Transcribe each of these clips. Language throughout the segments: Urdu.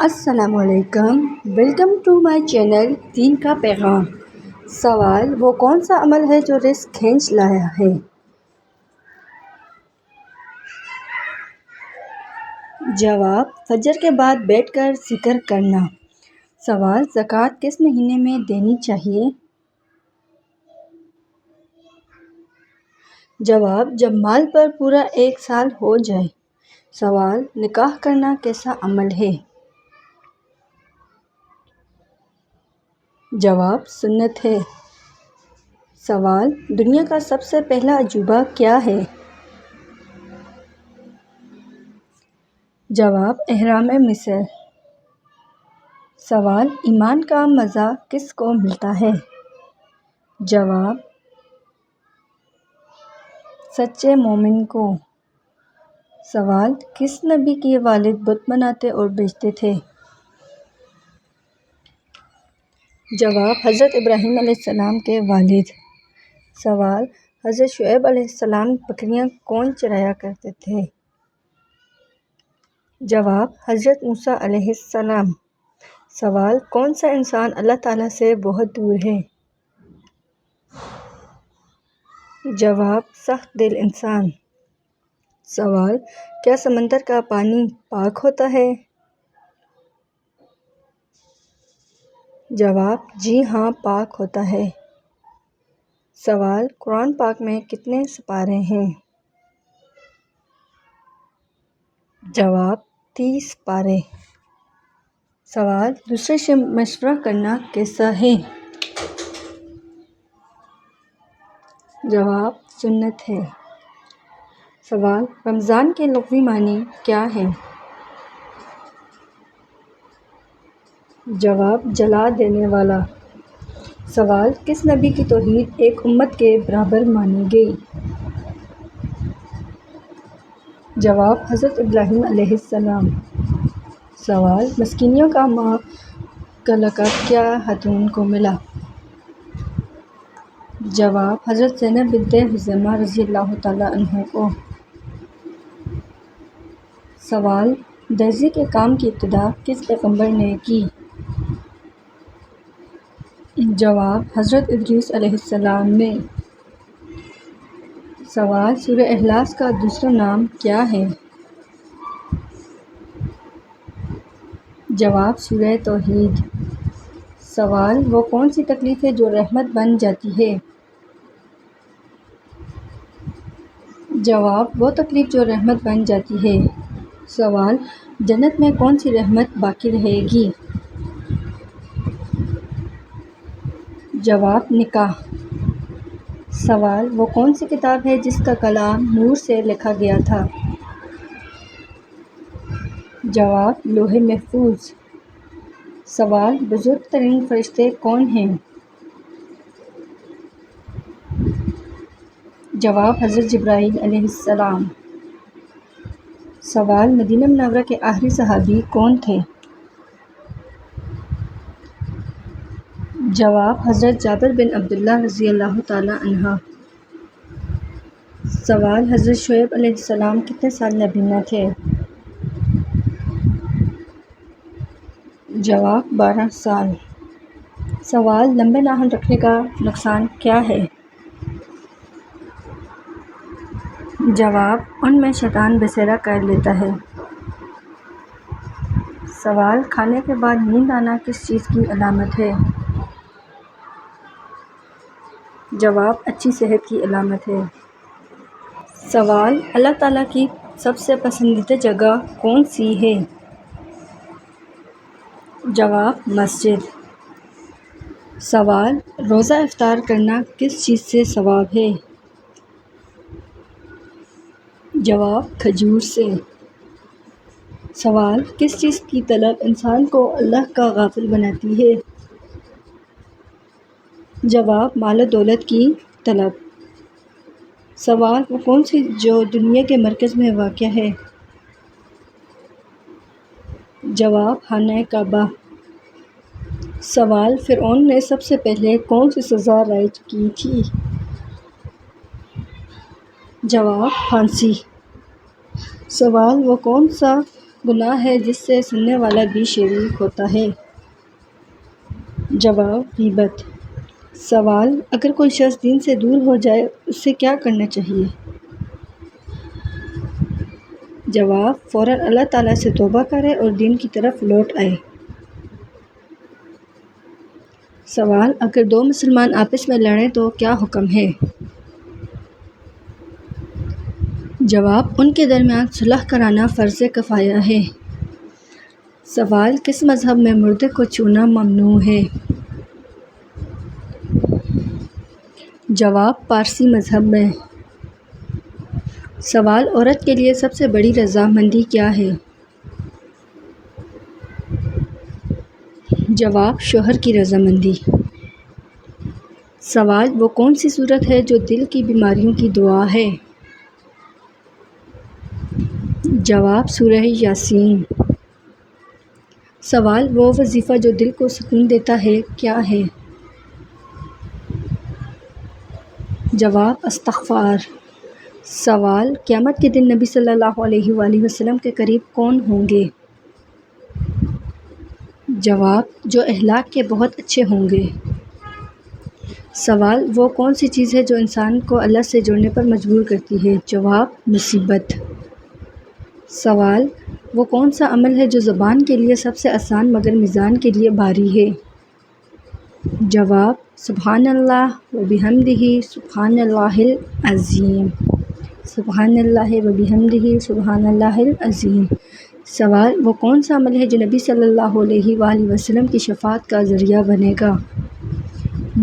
السلام علیکم، ویلکم ٹو مائی چینل دین کا پیغام۔ سوال: وہ کون سا عمل ہے جو رزق کھینچ لایا ہے؟ جواب: فجر کے بعد بیٹھ کر ذکر کرنا۔ سوال: زکوٰۃ کس مہینے میں دینی چاہیے؟ جواب: جب مال پر پورا 1 سال ہو جائے۔ سوال: نکاح کرنا کیسا عمل ہے؟ جواب: سنت ہے۔ سوال: دنیا کا سب سے پہلا عجوبہ کیا ہے؟ جواب: اہرام مصر۔ سوال: ایمان کا مزہ کس کو ملتا ہے؟ جواب: سچے مومن کو۔ سوال: کس نبی کے والد بت بناتے اور بیچتے تھے؟ جواب: حضرت ابراہیم علیہ السلام کے والد۔ سوال: حضرت شعیب علیہ السلام بکریاں کون چرایا کرتے تھے؟ جواب: حضرت موسیٰ علیہ السلام۔ سوال: کون سا انسان اللہ تعالیٰ سے بہت دور ہے؟ جواب: سخت دل انسان۔ سوال: کیا سمندر کا پانی پاک ہوتا ہے؟ جواب: جی ہاں، پاک ہوتا ہے۔ سوال: قرآن پاک میں کتنے سپارے ہیں؟ جواب: 30 پارے۔ سوال: دوسرے سے مشورہ کرنا کیسا ہے؟ جواب: سنت ہے۔ سوال: رمضان کے لغوی معنی کیا ہے؟ جواب: جلا دینے والا۔ سوال: کس نبی کی توحید ایک امت کے برابر مانی گئی؟ جواب: حضرت ابراہیم علیہ السلام۔ سوال: مسکینوں کا ماں کا لقب کیا خاتون کو ملا؟ جواب: حضرت زینب بنت خزیمہ رضی اللہ تعالیٰ عنہا کو۔ سوال: درزی کے کام کی ابتدا کس پیغمبر نے کی؟ جواب: حضرت ادریس علیہ السلام نے۔ سوال: سورہ اخلاص کا دوسرا نام کیا ہے؟ جواب: سورہ توحید۔ سوال: وہ کون سی تکلیف ہے جو رحمت بن جاتی ہے؟ جواب: وہ تکلیف جو رحمت بن جاتی ہے۔ سوال: جنت میں کون سی رحمت باقی رہے گی؟ جواب: نکاح۔ سوال: وہ کون سی کتاب ہے جس کا کلام نور سے لکھا گیا تھا؟ جواب: لوح محفوظ۔ سوال: بزرگ ترین فرشتے کون ہیں؟ جواب: حضرت جبرائیل علیہ السلام۔ سوال: مدینہ منورہ کے آخری صحابی کون تھے؟ جواب: حضرت جابر بن عبداللہ رضی اللہ تعالیٰ عنہ۔ سوال: حضرت شعیب علیہ السلام کتنے سال نبینا تھے؟ جواب: 12 سال۔ سوال: لمبے ناخن رکھنے کا نقصان کیا ہے؟ جواب: ان میں شیطان بسیرا کر لیتا ہے۔ سوال: کھانے کے بعد نیند آنا کس چیز کی علامت ہے؟ جواب: اچھی صحت کی علامت ہے۔ سوال: اللہ تعالیٰ کی سب سے پسندیدہ جگہ کون سی ہے؟ جواب: مسجد۔ سوال: روزہ افطار کرنا کس چیز سے ثواب ہے؟ جواب: کھجور سے۔ سوال: کس چیز کی طلب انسان کو اللہ کا غافل بناتی ہے؟ جواب: مال و دولت کی طلب۔ سوال: وہ کون سی جو دنیا کے مرکز میں واقع ہے؟ جواب: خانہ کعبہ۔ سوال: فرعون نے سب سے پہلے کون سی سزا رائج کی تھی؟ جواب: پھانسی۔ سوال: وہ کون سا گناہ ہے جس سے سننے والا بھی شریک ہوتا ہے؟ جواب: غیبت۔ سوال: اگر کوئی شخص دین سے دور ہو جائے اسے کیا کرنا چاہیے؟ جواب: فوراً اللہ تعالیٰ سے توبہ کرے اور دین کی طرف لوٹ آئے۔ سوال: اگر دو مسلمان آپس میں لڑیں تو کیا حکم ہے؟ جواب: ان کے درمیان صلح کرانا فرض کفایہ ہے۔ سوال: کس مذہب میں مردے کو چھونا ممنوع ہے؟ جواب: پارسی مذہب میں۔ سوال: عورت کے لیے سب سے بڑی رضامندی کیا ہے؟ جواب: شوہر کی رضامندی۔ سوال: وہ کون سی سورت ہے جو دل کی بیماریوں کی دوا ہے؟ جواب: سورہ یاسین۔ سوال: وہ وظیفہ جو دل کو سکون دیتا ہے کیا ہے؟ جواب: استغفار۔ سوال: قیامت کے دن نبی صلی اللہ علیہ وآلہ وسلم کے قریب کون ہوں گے؟ جواب: جو اخلاق کے بہت اچھے ہوں گے۔ سوال: وہ کون سی چیز ہے جو انسان کو اللہ سے جڑنے پر مجبور کرتی ہے؟ جواب: مصیبت۔ سوال: وہ کون سا عمل ہے جو زبان کے لیے سب سے آسان مگر میزان کے لیے بھاری ہے؟ جواب: سبحان اللہ و بحمدہ سبحان اللہ العظیم۔ سبحان اللہ و بحمدہ سبحان اللہ العظیم۔ سوال: وہ کون سا عمل ہے جو نبی صلی اللہ علیہ وآلہ وسلم کی شفاعت کا ذریعہ بنے گا؟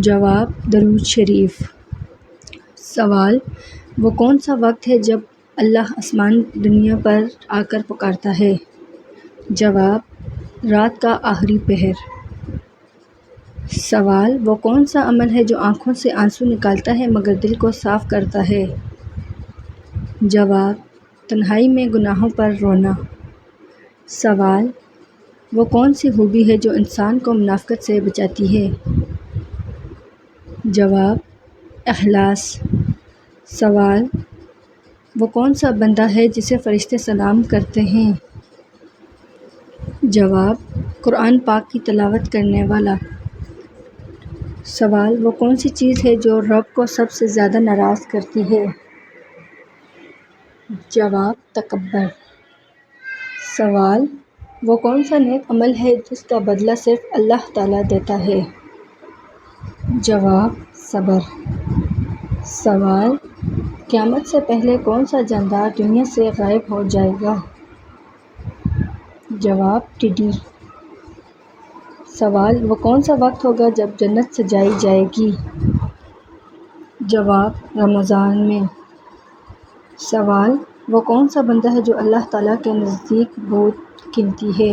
جواب: درود شریف۔ سوال: وہ کون سا وقت ہے جب اللہ آسمان دنیا پر آ کر پکارتا ہے؟ جواب: رات کا آخری پہر۔ سوال: وہ کون سا عمل ہے جو آنکھوں سے آنسو نکالتا ہے مگر دل کو صاف کرتا ہے؟ جواب: تنہائی میں گناہوں پر رونا۔ سوال: وہ کون سی خوبی ہے جو انسان کو منافقت سے بچاتی ہے؟ جواب: اخلاص۔ سوال: وہ کون سا بندہ ہے جسے فرشتے سلام کرتے ہیں؟ جواب: قرآن پاک کی تلاوت کرنے والا۔ سوال: وہ کون سی چیز ہے جو رب کو سب سے زیادہ ناراض کرتی ہے؟ جواب: تکبر۔ سوال: وہ کون سا نیک عمل ہے جس کا بدلہ صرف اللہ تعالیٰ دیتا ہے؟ جواب: صبر۔ سوال: قیامت سے پہلے کون سا جاندار دنیا سے غائب ہو جائے گا؟ جواب: ٹڈی۔ سوال: وہ کون سا وقت ہوگا جب جنت سجائی جائے گی؟ جواب: رمضان میں۔ سوال: وہ کون سا بندہ ہے جو اللہ تعالیٰ کے نزدیک بہت قیمتی ہے؟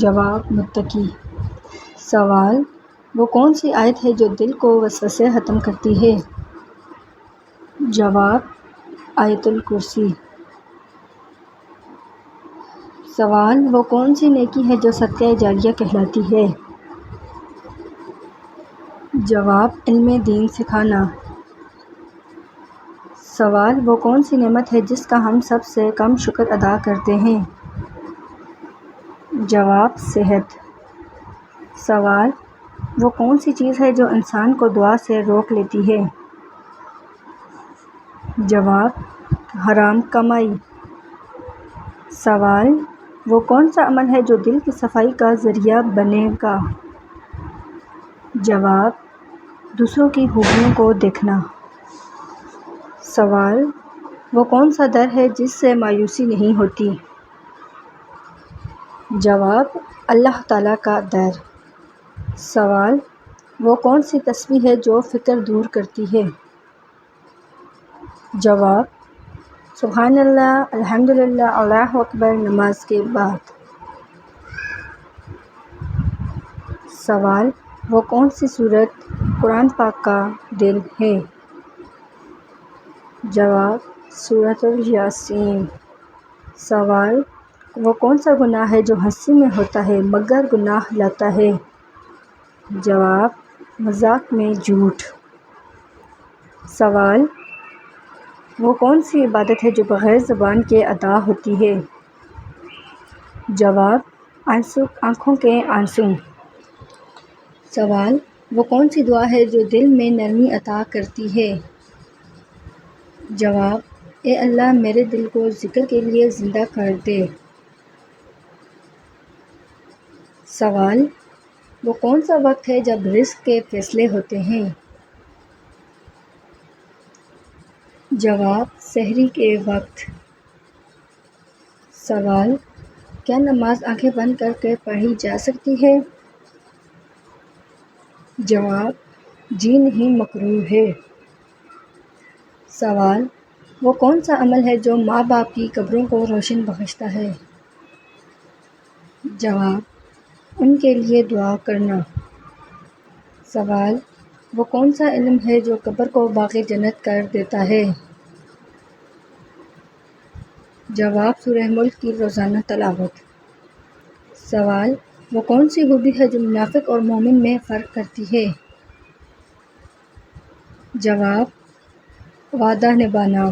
جواب: متقی۔ سوال: وہ کون سی آیت ہے جو دل کو وسوسے ختم کرتی ہے؟ جواب: آیت الکرسی۔ سوال: وہ کون سی نیکی ہے جو صدقہ جاریہ کہلاتی ہے؟ جواب: علم دین سکھانا۔ سوال: وہ کون سی نعمت ہے جس کا ہم سب سے کم شکر ادا کرتے ہیں؟ جواب: صحت۔ سوال: وہ کون سی چیز ہے جو انسان کو دعا سے روک لیتی ہے؟ جواب: حرام کمائی۔ سوال: وہ کون سا عمل ہے جو دل کی صفائی کا ذریعہ بنے گا؟ جواب: دوسروں کی خوبیوں کو دیکھنا۔ سوال: وہ کون سا در ہے جس سے مایوسی نہیں ہوتی؟ جواب: اللہ تعالیٰ کا در۔ سوال: وہ کون سی تسبیح ہے جو فقر دور کرتی ہے؟ جواب: سبحان اللہ، الحمدللہ، اللہ اکبر نماز کے بعد۔ سوال: وہ کون سی سورت قرآن پاک کا دل ہے؟ جواب: سورۃ یاسین۔ سوال: وہ کون سا گناہ ہے جو ہنسی میں ہوتا ہے مگر گناہ لاتا ہے؟ جواب: مذاق میں جھوٹ۔ سوال: وہ کون سی عبادت ہے جو بغیر زبان کے ادا ہوتی ہے؟ جواب: آنکھوں کے آنسو۔ سوال: وہ کون سی دعا ہے جو دل میں نرمی عطا کرتی ہے؟ جواب: اے اللہ میرے دل کو ذکر کے لیے زندہ کر دے۔ سوال: وہ کون سا وقت ہے جب رزق کے فیصلے ہوتے ہیں؟ جواب: سحری کے وقت۔ سوال: کیا نماز آنکھیں بند کر کے پڑھی جا سکتی ہے؟ جواب: جی نہیں، مکروہ ہے۔ سوال: وہ کون سا عمل ہے جو ماں باپ کی قبروں کو روشن بخشتا ہے؟ جواب: ان کے لیے دعا کرنا۔ سوال: وہ کون سا علم ہے جو قبر کو باغ جنت کر دیتا ہے؟ جواب: سورہ ملک کی روزانہ تلاوت۔ سوال: وہ کون سی خوبی ہے جو منافق اور مومن میں فرق کرتی ہے؟ جواب: وعدہ نبھانا۔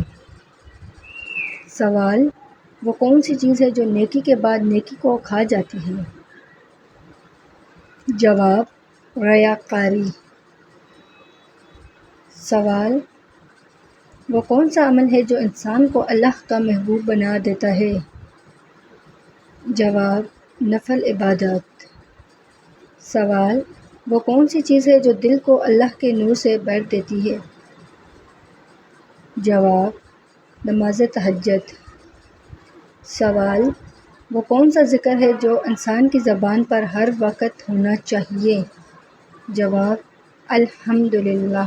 سوال: وہ کون سی چیز ہے جو نیکی کے بعد نیکی کو کھا جاتی ہے؟ جواب: ریاکاری۔ سوال: وہ کون سا عمل ہے جو انسان کو اللہ کا محبوب بنا دیتا ہے؟ جواب: نفل عبادات۔ سوال: وہ کون سی چیز ہے جو دل کو اللہ کے نور سے بھر دیتی ہے؟ جواب: نماز تہجد۔ سوال: وہ کون سا ذکر ہے جو انسان کی زبان پر ہر وقت ہونا چاہیے؟ جواب: الحمدللہ۔